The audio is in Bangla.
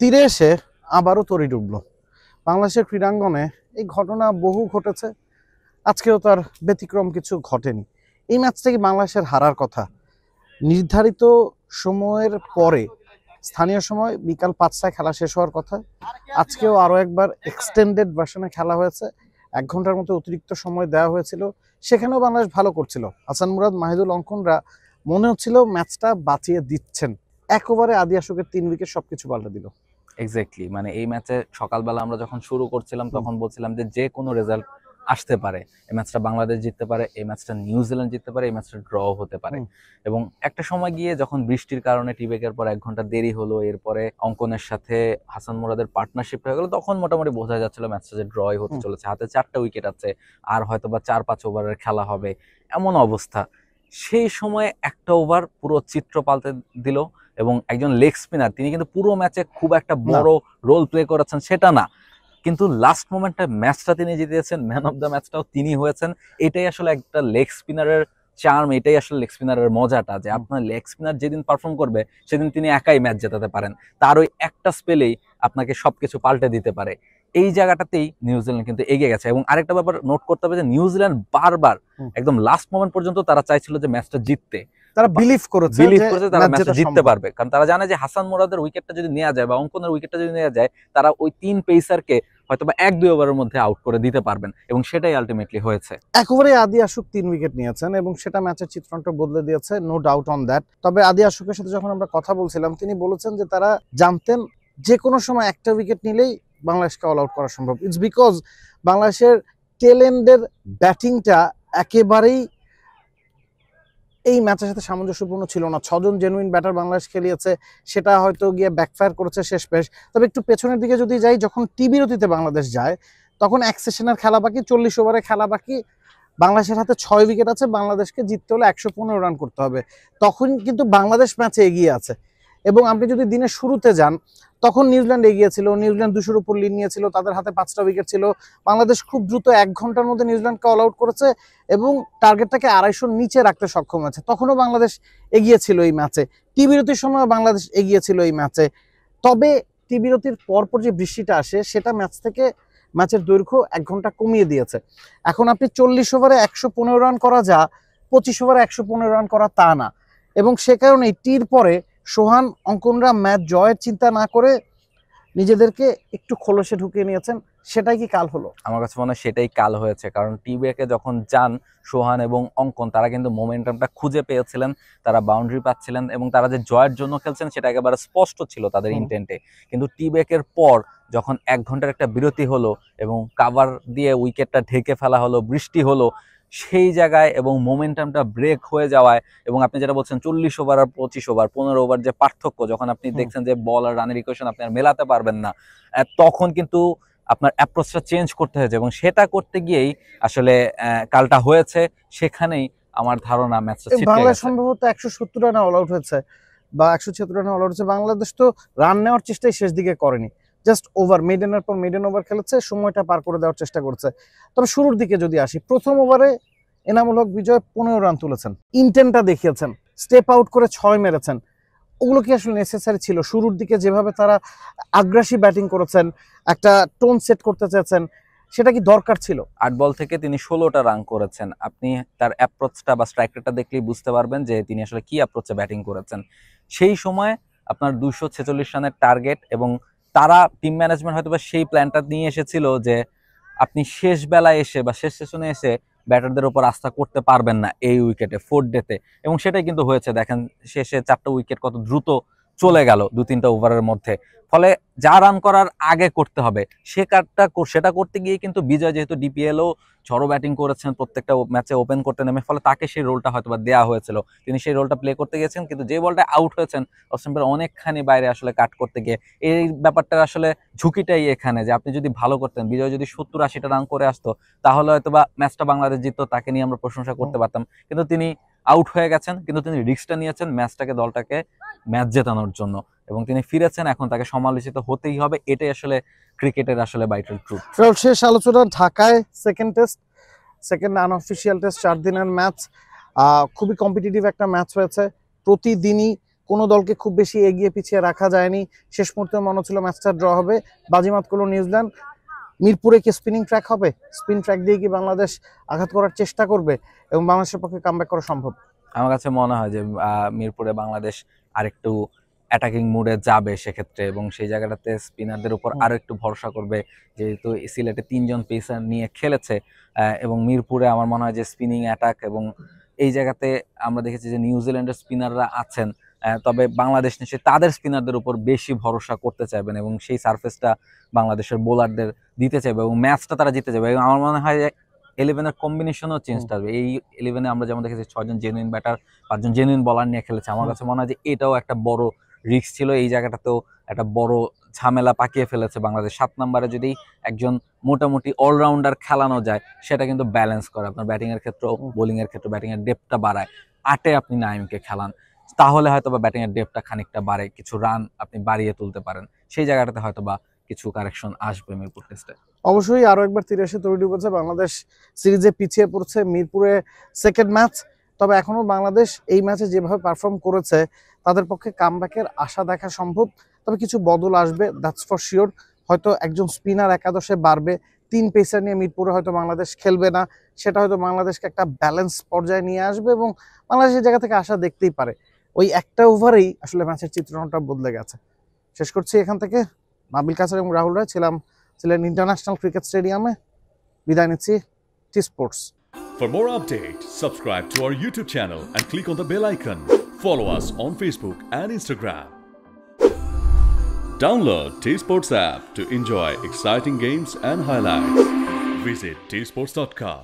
তীরে এসে আবারও তরি ডুবলো বাংলাদেশের ক্রীড়াঙ্গনে। এই ঘটনা বহু ঘটেছে, আজকেও তার ব্যতিক্রম কিছু ঘটেনি। এই ম্যাচটা কি বাংলাদেশের হারার কথা? নির্ধারিত সময়ের পরে স্থানীয় সময় বিকাল 5টায় খেলা শেষ হওয়ার কথা। আজকেও আরও একবার এক্সটেন্ডেড ভার্সনে খেলা হয়েছে, 1 ঘন্টার মতো অতিরিক্ত সময় দেওয়া হয়েছিল। সেখানেও বাংলাদেশ ভালো করছিল। হাসান মুরাদ, মাহিদুল, অঙ্কনরা মনে হচ্ছিল ম্যাচটা বাঁচিয়ে দিচ্ছেন। এক ওভারে আদি আশুকের 3 উইকেট সবকিছু পাল্টে দিল। এক্স্যাক্টলি, মানে এই ম্যাচে সকালবেলা আমরা যখন শুরু করছিলাম তখন বলছিলাম যে কোনো রেজাল্ট আসতে পারে। এই ম্যাচটা বাংলাদেশ জিততে পারে, এই ম্যাচটা নিউজিল্যান্ড জিততে পারে, এই ম্যাচটা ড্র হতে পারে। এবং একটা সময় গিয়ে যখন বৃষ্টির কারণে টিব্রেকের পর 1 ঘন্টা দেরি হলো, এরপরে অঙ্কনের সাথে হাসান মুরাদের পার্টনারশিপ হয়ে গেল, তখন মোটামুটি বোঝা যাচ্ছিল ম্যাচটা যে ড্রই হতে চলেছে। হাতে 4টা উইকেট আছে, আর হয়তো বা 4-5 ওভারের খেলা হবে এমন অবস্থা। সেই সময় একটা ওভার পুরো চিত্র পাল্টে দিল। এবং একজন লেগ স্পিনার, তিনি কিন্তু পুরো ম্যাচে খুব একটা বড় রোল প্লে করেছেন সেটা না, কিন্তু লাস্ট মোমেন্টে ম্যাচটা তিনি জিতেছেন, ম্যান অফ দ্য ম্যাচটাও তিনি হয়েছেন। এটাই আসলে একটা লেগ স্পিনারের চার্ম, এটাই আসলে লেগ স্পিনারের মজাটা, যে আপনার লেগ স্পিনার যেদিন পারফর্ম করবে সেদিন তিনি একাই ম্যাচ জেতাতে পারেন। তার ওই একটা স্পেলেই আপনাকে সবকিছু পাল্টে দিতে পারে। এই জায়গাটাতেই নিউজিল্যান্ড কিন্তু এগিয়ে গেছে। এবং আরেকটা ব্যাপার নোট করতে হবে যে নিউজিল্যান্ড বারবার একদম লাস্ট মোমেন্ট পর্যন্ত তারা চাইছিল যে ম্যাচটা জিততে, তারা বিলিভ করেছে তারা ম্যাচটা জিততে পারবে, কারণ তারা জানে যে হাসান মুরাদের উইকেটটা যদি নেওয়া যায় বা অঙ্কনের উইকেটটা যদি নেওয়া যায়, তারা ওই 3 পেসারকে হয়তো বা 1-2 ওভারের মধ্যে আউট করে দিতে পারবেন। এবং সেটাই আলটিমেটলি হয়েছে। এক ওভারে আদি আশুক 3 উইকেট নিয়েছেন এবং সেটা ম্যাচের চিত্রণটা বদলে দিয়েছে, নো ডাউট অন দ্যাট। তবে আদি আশুকের সাথে যখন আমরা কথা বলছিলাম, তিনি বলেছেন যে তারা জানতেন যে কোনো সময় একটা উইকেট নিলেই বাংলাদেশকে অল আউট করা সম্ভব। ইটস বিকজ বাংলাদেশের টেল এন্ডের ব্যাটিংটা একেবারেই এই ম্যাচের সাথে সামঞ্জস্যপূর্ণ ছিল না। 6 জন জেনুইন ব্যাটার বাংলাদেশ খেলিয়েছে, সেটা হয়তো গিয়ে ব্যাকফায়ার করেছে শেষ পেশ। তবে একটু পেছনের দিকে যদি যাই, যখন বিরতিতে বাংলাদেশ যায় তখন এক সেশনের খেলা বাকি, 40 ওভারে খেলা বাকি, বাংলাদেশের হাতে 6 উইকেট আছে, বাংলাদেশকে জিততে হলে 115 রান করতে হবে। তখন কিন্তু বাংলাদেশ ম্যাচে এগিয়ে আছে। এবং আপনি যদি দিনের শুরুতে যান, তখন নিউজিল্যান্ড এগিয়ে ছিল, নিউজিল্যান্ড 200-র উপর লিড নিয়েছিল, তাদের হাতে 5টা উইকেট ছিল। বাংলাদেশ খুব দ্রুত 1 ঘন্টার মধ্যে নিউজিল্যান্ডকে অল আউট করেছে এবং টার্গেটটাকে 250-র নিচে রাখতে সক্ষম হয়েছে। তখনও বাংলাদেশ এগিয়ে ছিল এই ম্যাচে, বিরতির সময় বাংলাদেশ এগিয়ে ছিল এই ম্যাচে। তবে বিরতির পরপর যে বৃষ্টিটা আসে, সেটা ম্যাচের দৈর্ঘ্য 1 ঘন্টা কমিয়ে দিয়েছে। এখন আপনি 40 ওভারে 115 রান করা যা 25 ওভারে 115 রান করা তা না। এবং সে কারণে টির পরে সোহান, অঙ্কনরা ম্যাচ জয়ের চিন্তা না করে নিজেদেরকে একটু খোলসে ঢুকিয়ে নিয়েছেন। সেটাই কি কাল হলো? আমার কাছে মনে হয় সেটাই কাল হয়েছে, কারণ টিব্রেকে যখন যান সোহান এবং অঙ্কন, তারা কিন্তু মোমেন্টামটা খুঁজে পেয়েছিলেন, তারা বাউন্ডারি পাচ্ছিলেন এবং তারা যে জয়ের জন্য খেলছেন সেটা একেবারে স্পষ্ট ছিল তাদের ইন্টেন্টে। কিন্তু টিব্রেকের পর যখন 1 ঘন্টার একটা বিরতি হলো এবং কাভার দিয়ে উইকেটটা ঢেকে ফেলা হলো, বৃষ্টি হলো, সেই জায়গায় এবং মোমেন্টামটা ব্রেক হয়ে যাওয়ায়, এবং আপনি যেটা বলছেন 40 ওভার আর 25 ওভার, 15 ওভার যে পার্থক্য, যখন আপনি দেখছেন যে বল আর রানের ইকুয়েশন আপনি আর মেলাতে পারবেন না, তখন কিন্তু আপনার অ্যাপ্রোচটা চেঞ্জ করতে হয়েছে। এবং সেটা করতে গিয়েই আসলে কালটা হয়েছে। সেখানেই আমার ধারণা ম্যাচটা ছিটকে গেছে। বাংলাদেশ সম্ভবত 170 রানে অল আউট হয়েছে বা 176 রানে অল আউট হয়েছে। বাংলাদেশ তো রান নেওয়ার চেষ্টাই শেষ দিকে করেনি, জাস্ট ওভার, মেডেনের পর মেডেন ওভার খেলেছে, সময়টা পার করে দেওয়ার চেষ্টা করছে। তবে শুরুর দিকে যদি আসি, প্রথম ওভারে এনামুল হক বিজয় 15 রান তুলেছেন, ইন্টেন্টটা দেখিয়েছেন, স্টেপ আউট করে 6 মেরেছেন। ওগুলো কি আসলে নেসেসারি ছিল? শুরুর দিকে যেভাবে তারা আগ্রাসী ব্যাটিং করেছেন, একটা টোন সেট করতে চেয়েছেন, সেটা কি দরকার ছিল? 8 বল থেকে তিনি 16টা রান করেছেন। আপনি তার অ্যাপ্রোচটা বা স্ট্রাইক রেটটা দেখলেই বুঝতে পারবেন যে তিনি আসলে কি অ্যাপ্রোচে ব্যাটিং করেছেন। সেই সময় আপনার 246 রানের টার্গেট, এবং তারা টিম ম্যানেজমেন্ট হয়তো বা সেই প্ল্যানটা নিয়ে এসেছিল যে আপনি শেষ বেলায় এসে বা শেষ সেশনে এসে ব্যাটারদের উপর আস্থা করতে পারবেন না এই উইকেটে, 4th ডেতে। এবং সেটাই কিন্তু হয়েছে। দেখেন শেষে 4টা উইকেট কত দ্রুত চলে গেল 2-3টা ওভারের মধ্যে। ফলে যা রান করার আগে করতে হবে সেটা করতে গিয়ে কিন্তু বিজয়, যেহেতু ডিপিএলও ঝড়ো ব্যাটিং করেছেন, প্রত্যেকটা ম্যাচে ওপেন করতে নেমে, ফলে তাকে সেই রোলটা হয়তো বা দেওয়া হয়েছিল, তিনি সেই রোলটা প্লে করতে গিয়েছেন। কিন্তু যে বলটা আউট হয়েছেন, অস্ট্রেলিয়ার অনেকখানি বাইরে আসলে কাট করতে গিয়ে, এই ব্যাপারটা আসলে ঝুঁকিটাই এখানে, যে আপনি যদি ভালো করতেন, বিজয় যদি 70-80টা রান করে আসতো, তাহলে হয়তো বা ম্যাচটা বাংলাদেশ জিততো, তাকে নিয়ে আমরা প্রশংসা করতে পারতাম। কিন্তু তিনি আউট হয়ে গেছেন, কিন্তু তিনি রিস্কটা নিয়েছেন দলটাকে ম্যাচ জেতানোর জন্য, এবং তিনি ফিরেছেন। এখন তাকে সমালোচিত হতেই হবে, এটাই আসলে ক্রিকেটের আসলে ভাইটাল ট্রুথ। শেষ আলোচনা ঢাকায় সেকেন্ড আনঅফিসিয়াল টেস্ট, 4 দিনের ম্যাচ, খুবই কম্পিটিটিভ একটা ম্যাচ হয়েছে। প্রতিদিনই কোনো দলকে খুব বেশি এগিয়ে পিছিয়ে রাখা যায়নি, শেষ মুহূর্তে মনে হচ্ছিল ম্যাচটা ড্র হবে, বাজিমাত করলো নিউজিল্যান্ড। মিরপুরে কি স্পিনিং ট্র্যাক হবে? স্পিন ট্র্যাক দিয়ে কি বাংলাদেশ আঘাত করার চেষ্টা করবে এবং বাংলাদেশের পক্ষে কামব্যাক করা সম্ভব? আমার কাছে মনে হয় যে মিরপুরে বাংলাদেশ আরেকটু অ্যাটাকিং মুডে যাবে সেক্ষেত্রে, এবং সেই জায়গাটাতে স্পিনারদের উপর আরো একটু ভরসা করবে, যেহেতু সিলেটে 3 জন পেসার নিয়ে খেলেছে। এবং মিরপুরে আমার মনে হয় যে স্পিনিং অ্যাটাক, এবং এই জায়গাতে আমরা দেখেছি যে নিউজিল্যান্ডের স্পিনাররা আছেন, তবে বাংলাদেশ নিশ্চয়ই তাদের স্পিনারদের উপর বেশি ভরসা করতে চাইবেন এবং সেই সারফেসটা বাংলাদেশের বোলারদের দিতে চাইবে এবং ম্যাচটা তারা জিতে যাবে। এবং আমার মনে হয় যে 11-এর কম্বিনেশনও চেঞ্জ থাকবে। এই 11-এ আমরা যেমন দেখেছি 6 জন জেনুইন ব্যাটার, 5 জন জেনুইন বলার নিয়ে খেলেছে। আমার কাছে মনে হয় যে এটাও একটা বড় রিস্ক ছিল, এই জায়গাটাতেও একটা বড় ঝামেলা পাকিয়ে ফেলেছে বাংলাদেশ। 7 নম্বরে যদি একজন মোটামুটি অলরাউন্ডার খেলানো যায়, সেটা কিন্তু ব্যালেন্স করে আপনার ব্যাটিং এর ক্ষেত্রে, বোলিং এর ক্ষেত্রে ব্যাটিং এর ডেপথটা বাড়ায়। 8-এ আপনি নাইমকে খেলান, তাহলে হয়তো বা ব্যাটিং এর ডেপথটা খানিকটা বাড়ে, কিছু রান আপনি বাড়িয়ে তুলতে পারেন। সেই জায়গাটাতে হয়তো বা কিছু কারেকশন আসবে মিরপুর টেস্টে। অবশ্যই আরো একবার 83 তৈরি ডুবেছে বাংলাদেশ, সিরিজে পিছিয়ে পড়ছে, মিরপুরে সেকেন্ড ম্যাচ। তবে এখনো বাংলাদেশ এই ম্যাচে যেভাবে পারফর্ম করেছে তাদের পক্ষে কামব্যাকের আশা দেখা সম্ভব। তবে কিছু বদল আসবে, দ্যাটস ফর শিওর। হয়তো একজন স্পিনার একাদশে বাড়বে, 3 পেসার নিয়ে মিরপুরে হয়তো বাংলাদেশ খেলবে না, সেটা হয়তো বাংলাদেশকে একটা ব্যালেন্স পর্যায়ে নিয়ে আসবে এবং বাংলাদেশের জায়গা থেকে আশা দেখতেই পারে। ওই একটা ওভারেই আসলে ম্যাচের চিত্রণটা বদলে গেছে। শেষ করছি এখান থেকে। নাবিল কাসার এবং রাহুল রায় ছিলাম সিলেট ইন্টারন্যাশনাল ক্রিকেট স্টেডিয়ামে। বিদায় নিচ্ছি। T Sports. For more updates, subscribe to our YouTube channel and click on the bell icon. Follow us on Facebook and Instagram. Download T-Sports app to enjoy exciting games and highlights. Visit tsports.com.